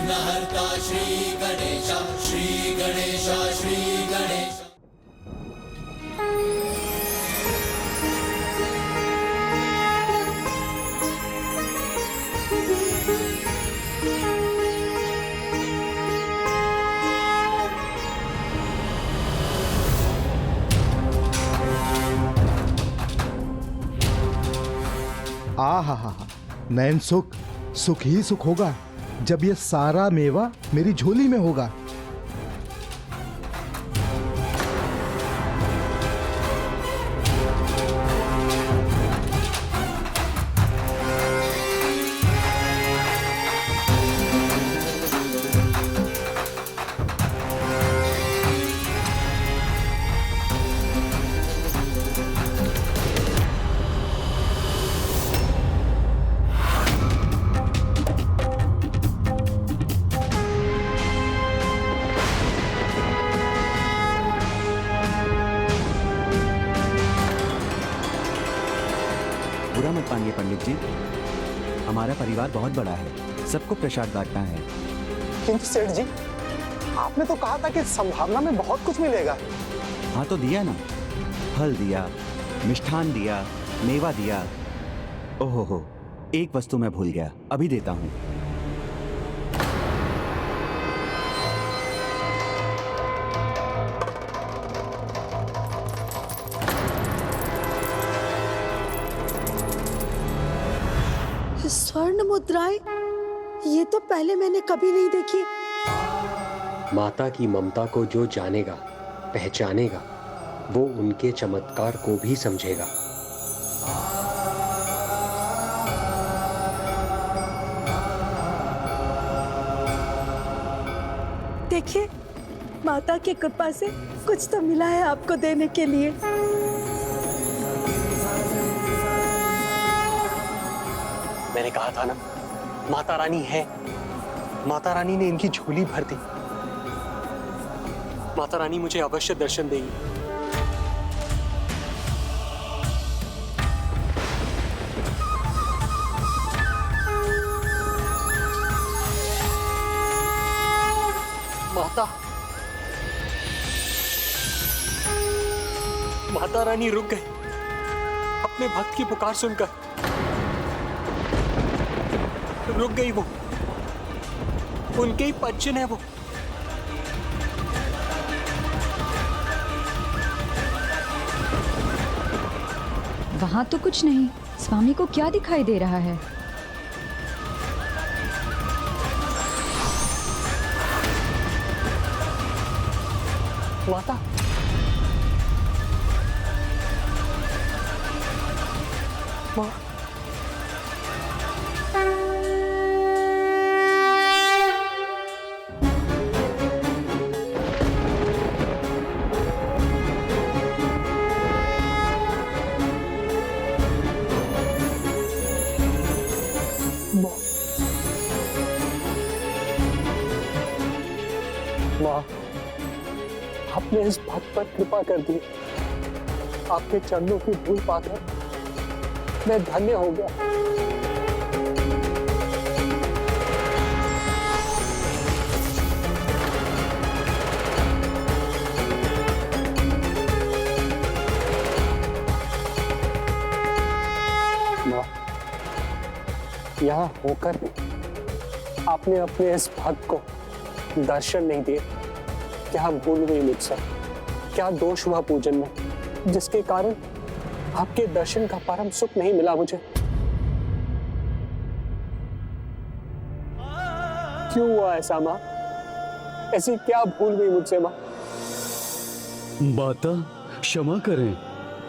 विघ्नहर्ता श्री गणेश, श्री गणेश, श्री गणेश। आ हा हा, नयन सुख सुख ही सुख होगा जब ये सारा मेवा मेरी झोली में होगा। बुरा मत मानिए पंडित जी, हमारा परिवार बहुत बड़ा है, सबको प्रसाद बांटना है। किंतु सेठ जी, आपने तो कहा था कि संभावना में बहुत कुछ मिलेगा। हाँ तो दिया ना, फल दिया, मिष्ठान दिया, मेवा दिया। ओहो, एक वस्तु मैं भूल गया, अभी देता हूँ। स्वर्ण मुद्राएं, ये तो पहले मैंने कभी नहीं देखी। माता की ममता को जो जानेगा, पहचानेगा, वो उनके चमत्कार को भी समझेगा। देखिए, माता की कृपा से कुछ तो मिला है आपको देने के लिए। मैंने कहा था ना, माता रानी है। माता रानी ने इनकी झोली भर दी। माता रानी मुझे अवश्य दर्शन देगी। माता, माता रानी रुक गए अपने भक्त की पुकार सुनकर। रुक गई वो, उनके ही पच्चन है वो। वहां तो कुछ नहीं, स्वामी को क्या दिखाई दे रहा है? माता, माँ, माँ, आपने इस भक्त पर कृपा कर दी। आपके चरणों की धूल पाकर मैं धन्य हो गया। माँ, यहाँ होकर भी आपने अपने इस भक्त को दर्शन नहीं दिए। क्या भूल हुई मुझसे? क्या दोष हुआ पूजन में, जिसके कारण आपके दर्शन का परम सुख नहीं मिला मुझे? क्यों हुआ ऐसा माँ? ऐसी क्या भूल हुई मुझसे माँ? माता क्षमा करें,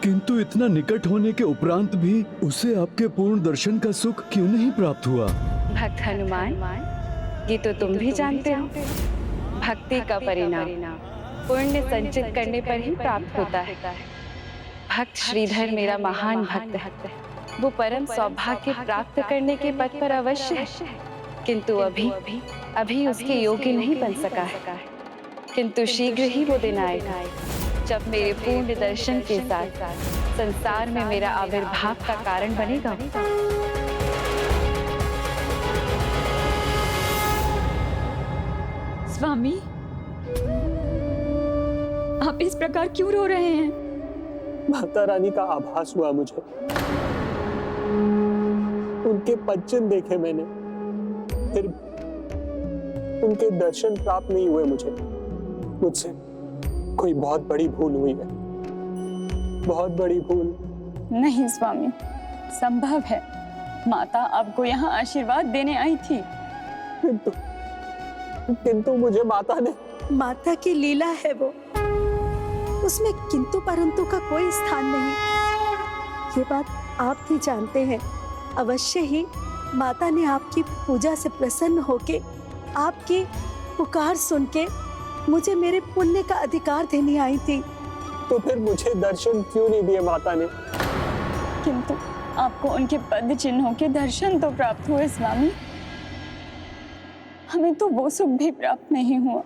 किंतु इतना निकट होने के उपरांत भी उसे आपके पूर्ण दर्शन का सुख क्यों नहीं प्राप्त हुआ? भक्त हनुमान, ये तो तुम भी जानते हो, भक्ति का परिणाम पुण्य संचित करने पर ही प्राप्त होता है। भक्त श्रीधर मेरा महान भक्त है, वो परम सौभाग्य प्राप्त करने के पथ पर अवश्य है, किंतु अभी उसके योग्य नहीं बन सका है। किंतु शीघ्र ही वो दिन आएगा जब मेरे पूर्ण दर्शन के साथ संसार में मेरा आविर्भाव का कारण बनेगा। स्वामी, आप इस प्रकार क्यों रो रहे हैं? माता रानी का आभास हुआ मुझे, उनके पंचन देखे मैंने, फिर उनके दर्शन प्राप्त नहीं हुए मुझे। मुझसे कोई बहुत बड़ी भूल हुई है, बहुत बड़ी भूल। नहीं स्वामी, संभव है माता आपको यहाँ आशीर्वाद देने आई थी। किंतु मुझे माता ने, माता की लीला है वो, उसमें किंतु परंतु का कोई स्थान नहीं। ये बात आप भी जानते हैं। अवश्य ही माता ने आपकी पूजा से प्रसन्न होके, आपकी पुकार सुन के मुझे मेरे पुण्य का अधिकार देने आई थी। तो फिर मुझे दर्शन क्यों नहीं दिए माता ने? किंतु आपको उनके पद चिन्हों के दर्शन तो प्राप्त हुए स्वामी, हमें तो वो सुख भी प्राप्त नहीं हुआ।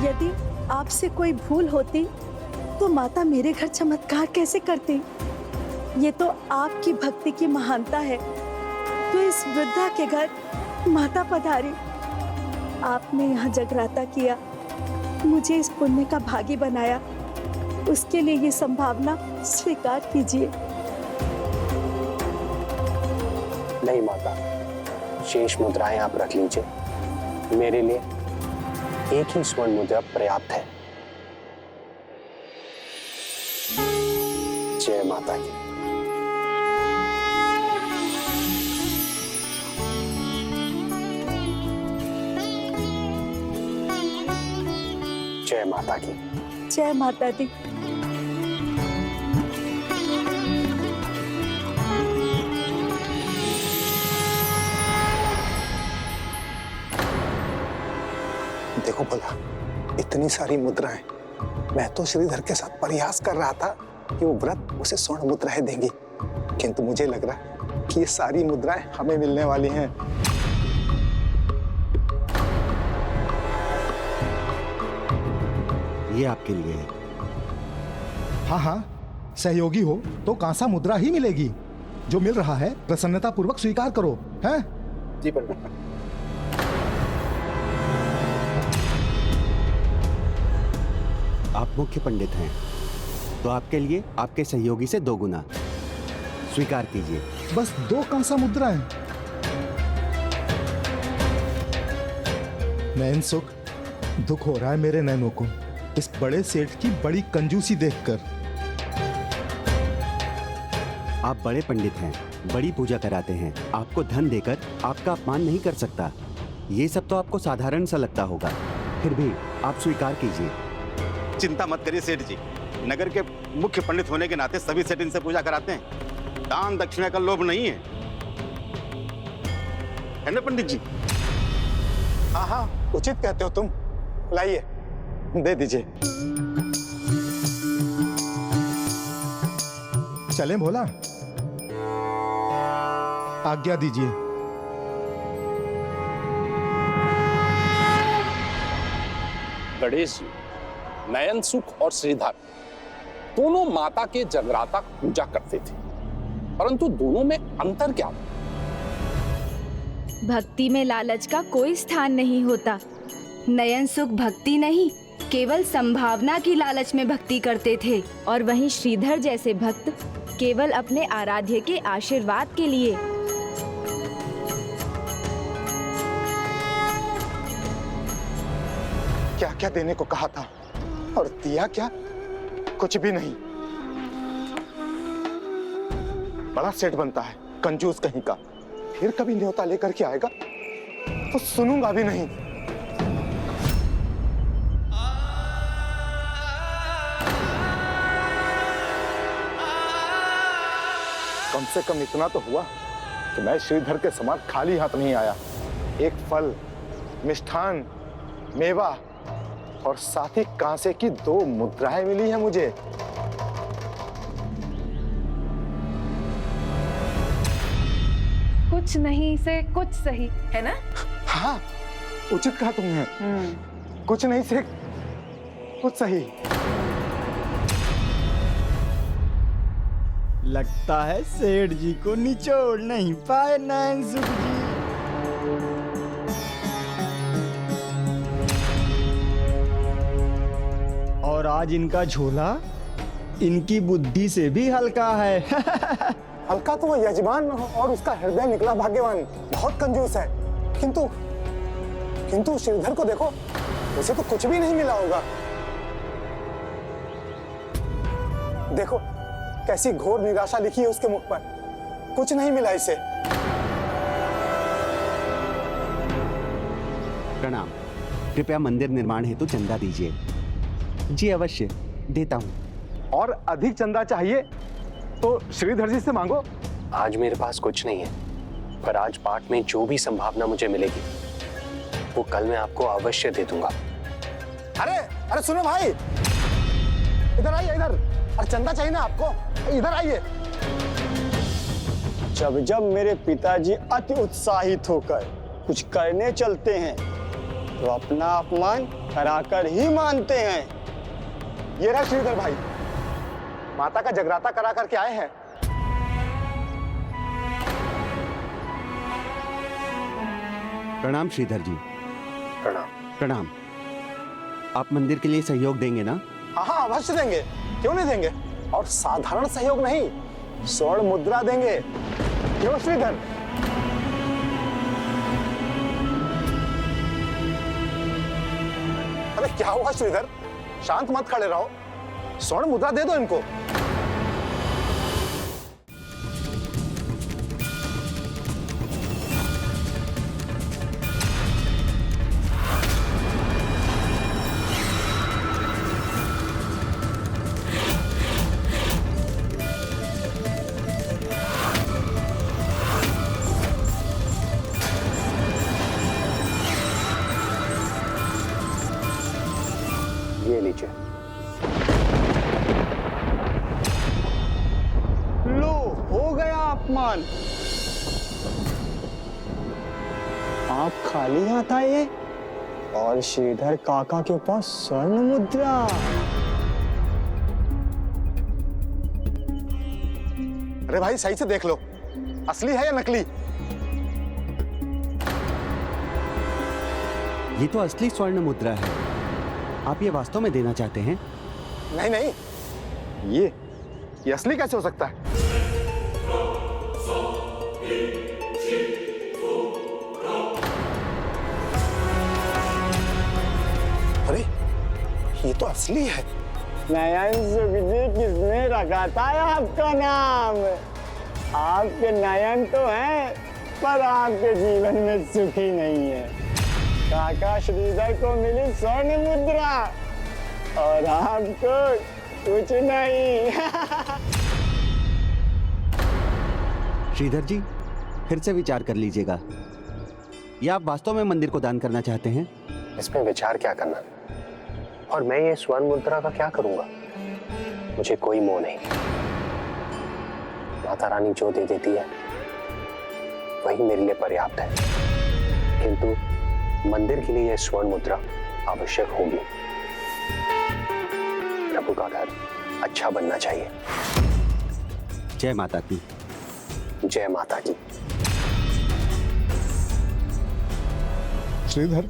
यदि आपसे कोई भूल होती तो माता मेरे घर चमत्कार कैसे करती? ये तो आपकी भक्ति की महानता है। तो इस वृद्धा के घर माता पधारी, आपने यहाँ जगराता किया, मुझे इस पुण्य का भागी बनाया, उसके लिए ये संभावना स्वीकार कीजिए। नहीं माता, शेष मुद्राएं आप रख लीजिए, मेरे लिए एक ही स्वर्ण मुद्रा पर्याप्त है। जय माता की। जय माता की। जय माता दी। देखो भला, इतनी सारी मुद्राएं, मैं तो श्रीधर के साथ प्रयास कर रहा था कि वो व्रत उसे स्वर्ण मुद्राएं देंगी, किंतु मुझे लग रहा है कि ये सारी मुद्राएं हमें मिलने वाली हैं। ये आपके लिए है। हाँ हाँ, सहयोगी हो तो कांसा मुद्रा ही मिलेगी। जो मिल रहा है प्रसन्नता पूर्वक स्वीकार करो, हैं? जी पंडित। आप मुख्य पंडित हैं, तो आपके लिए आपके सहयोगी से 2 गुना स्वीकार कीजिए। बस 2 कांसा मुद्राएं। नैन सुख, दुख हो रहा है मेरे नैनों को इस बड़े सेठ की बड़ी कंजूसी देखकर। आप बड़े पंडित हैं, बड़ी पूजा कराते हैं, आपको धन देकर आपका अपमान नहीं कर सकता। ये सब तो आपको साधारण सा लगता होगा, फिर भी आप स्वीकार कीजिए। चिंता मत करिए सेठ जी, नगर के मुख्य पंडित होने के नाते सभी सेठ इनसे पूजा कराते हैं। दान दक्षिणा का लोभ नहीं है ना पंडित जी? हाँ हाँ, उचित कहते हो तुम। लाइए, दे दीजिए। चलें भोला, आज्ञा दीजिए। गणेश जी, नयन सुख और श्रीधर दोनों माता के जगराता पूजा करते थे, परंतु दोनों में अंतर क्या था? भक्ति में लालच का कोई स्थान नहीं होता। नयन सुख भक्ति नहीं, केवल संभावना की लालच में भक्ति करते थे, और वहीं श्रीधर जैसे भक्त केवल अपने आराध्य के आशीर्वाद के लिए। क्या क्या देने को कहा था और दिया क्या? कुछ भी नहीं। बड़ा सेठ बनता है, कंजूस कहीं का। फिर कभी न्योता लेकर के आएगा तो सुनूंगा भी नहीं। कम से कम इतना तो हुआ कि मैं श्रीधर के समान खाली हाथ नहीं आया। एक फल, मिष्ठान, मेवा और साथ ही कांसे की 2 मुद्राएं मिली हैं मुझे। कुछ नहीं से कुछ सही, है ना? हाँ, उचित कहा तुमने। कुछ नहीं से कुछ सही। लगता है सेठ जी को निचोड़ नहीं पाए नैन सुख जी। आज इनका झोला इनकी बुद्धि से भी हल्का है। हल्का तो वो यजमान और उसका हृदय निकला भाग्यवान बहुत कंजूस है, किंतु श्रीधर को देखो, उसे तो कुछ भी नहीं मिला होगा। देखो कैसी घोर निराशा लिखी है उसके मुख पर, कुछ नहीं मिला इसे। प्रणाम। कृपया मंदिर निर्माण हेतु चंदा दीजिए। जी अवश्य देता हूँ। और अधिक चंदा चाहिए तो श्रीधर जी से मांगो। आज मेरे पास कुछ नहीं है, पर आज पाठ में जो भी संभावना मुझे मिलेगी वो कल मैं आपको अवश्य दे दूंगा। अरे सुनो भाई, इधर आइए इधर। अरे चंदा चाहिए ना आपको, इधर आइए। जब जब मेरे पिताजी अति उत्साहित होकर कुछ करने चलते हैं तो अपना अपमान कराकर ही मानते हैं। ये रहा श्रीधर भाई, माता का जगराता करा करके आए हैं। प्रणाम श्रीधर जी। प्रणाम। प्रणाम। आप मंदिर के लिए सहयोग देंगे ना? हाँ अवश्य देंगे, क्यों नहीं देंगे। और साधारण सहयोग नहीं, स्वर्ण मुद्रा देंगे। क्यों श्रीधर? अरे क्या हुआ श्रीधर, शांत मत खड़े रहो, स्वर्ण मुद्रा दे दो इनको। ये लीजिए। लो हो गया अपमान। आप खाली हाथ आए और श्रीधर काका के पास स्वर्ण मुद्रा। अरे भाई सही से देख लो, असली है या नकली? ये तो असली स्वर्ण मुद्रा है। आप ये वास्तव में देना चाहते हैं? नहीं नहीं, ये असली कैसे हो सकता है? अरे ये तो असली है। नयन सुख जी, किसने रखा था आपका नाम? आपके नयन तो हैं, पर आपके जीवन में सुख ही नहीं है। काका श्रीधर को मिली स्वर्ण मुद्रा और आपको कुछ नहीं। श्रीधर जी, फिर से विचार कर लीजिएगा। या आप वास्तव में मंदिर को दान करना चाहते हैं? इसमें विचार क्या करना, और मैं ये स्वर्ण मुद्रा का क्या करूंगा? मुझे कोई मोह नहीं। माता रानी जो दे देती है वही मेरे लिए पर्याप्त है, किंतु मंदिर के लिए यह स्वर्ण मुद्रा आवश्यक होगी। प्रभु का घर अच्छा बनना चाहिए। जय माता की। जय माता की। श्रीधर,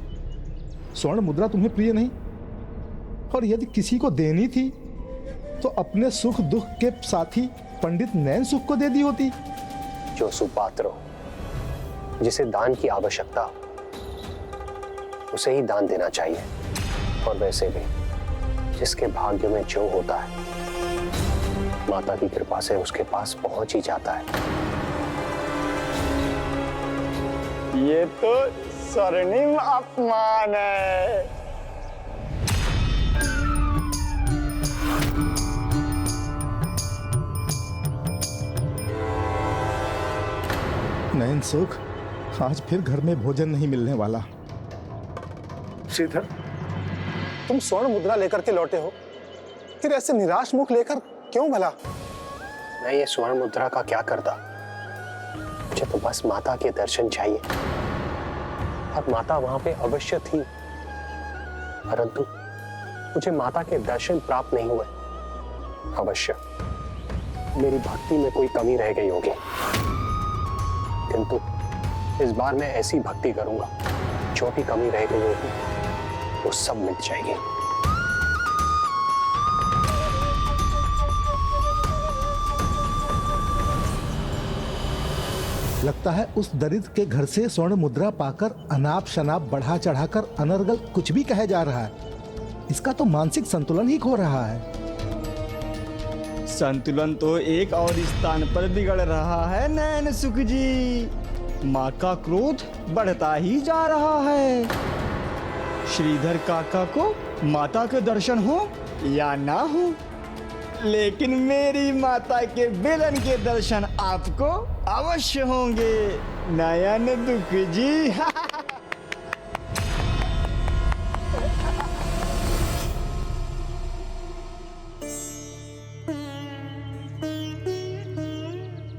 स्वर्ण मुद्रा तुम्हें प्रिय नहीं, और यदि किसी को देनी थी तो अपने सुख दुख के साथी पंडित नैन सुख को दे दी होती। जो सुपात्र हो, जिसे दान की आवश्यकता हो, उसे ही दान देना चाहिए। और वैसे भी जिसके भाग्य में जो होता है, माता की कृपा से उसके पास पहुंच ही जाता है। ये तो स्वर्णिम अपमान है। नयन सुख, आज फिर घर में भोजन नहीं मिलने वाला। श्रीधर, तुम स्वर्ण मुद्रा लेकर के लौटे हो, फिर ऐसे निराश मुख लेकर क्यों भला? मैं ये स्वर्ण मुद्रा का क्या करता? मुझे तो बस माता के दर्शन चाहिए, और माता वहां पे अवश्य थी, परंतु मुझे माता के दर्शन प्राप्त नहीं हुए। अवश्य मेरी भक्ति में कोई कमी रह गई होगी, किंतु इस बार मैं ऐसी भक्ति करूंगा, जो भी कमी रह गई होगी वो सब मिट जाएगी। लगता है उस दरिद्र के घर से स्वर्ण मुद्रा पाकर अनाप शनाप बढ़ा चढ़ाकर अनर्गल कुछ भी कहा जा रहा है। इसका तो मानसिक संतुलन ही खो रहा है। संतुलन तो एक और स्थान पर बिगड़ रहा है नैन सुख जी। माँ का क्रोध बढ़ता ही जा रहा है। श्रीधर काका को माता के दर्शन हो या ना हो, लेकिन मेरी माता के बेलन के दर्शन आपको अवश्य होंगे नयन दुख जी।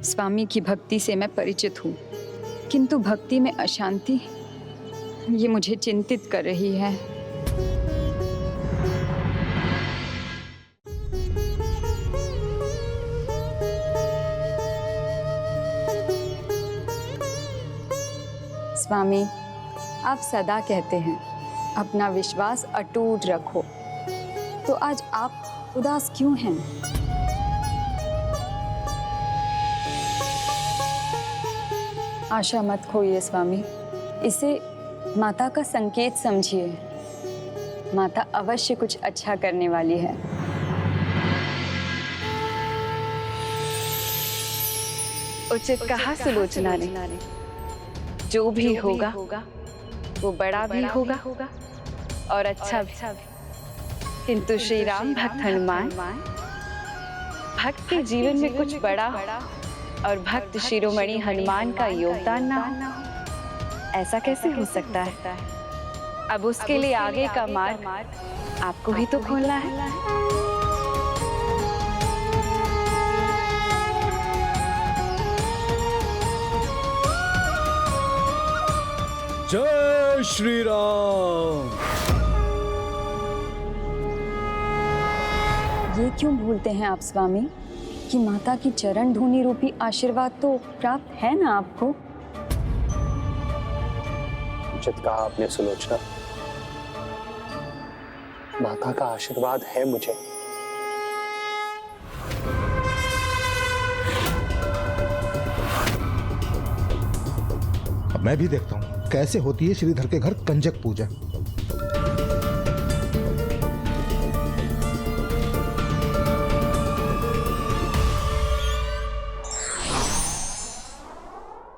स्वामी की भक्ति से मैं परिचित हूँ, किंतु भक्ति में अशांति ये मुझे चिंतित कर रही है। स्वामी, आप सदा कहते हैं अपना विश्वास अटूट रखो, तो आज आप उदास क्यों हैं? आशा मत खोइए स्वामी, इसे माता का संकेत समझिए। माता अवश्य कुछ अच्छा करने वाली है। उचित कहा सुलोचना ने। जो भी होगा वो बड़ा भी होगा और अच्छा भी। किंतु श्री राम भक्त हनुमान, भक्त के जीवन में कुछ बड़ा और भक्त शिरोमणि हनुमान का योगदान ना हो, ऐसा कैसे हो सकता है? अब उसके लिए आगे का मार्ग आपको ही तो खोलना है। जय श्री राम। ये क्यों भूलते हैं आप स्वामी कि माता की चरण धूनी रूपी आशीर्वाद तो प्राप्त है ना आपको? उचित कहा आपने सुलोचना, माता का आशीर्वाद है मुझे। अब मैं भी देखता हूँ कैसे होती है श्रीधर के घर कंजक पूजा।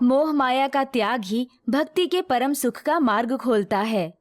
मोह माया का त्याग ही भक्ति के परम सुख का मार्ग खोलता है।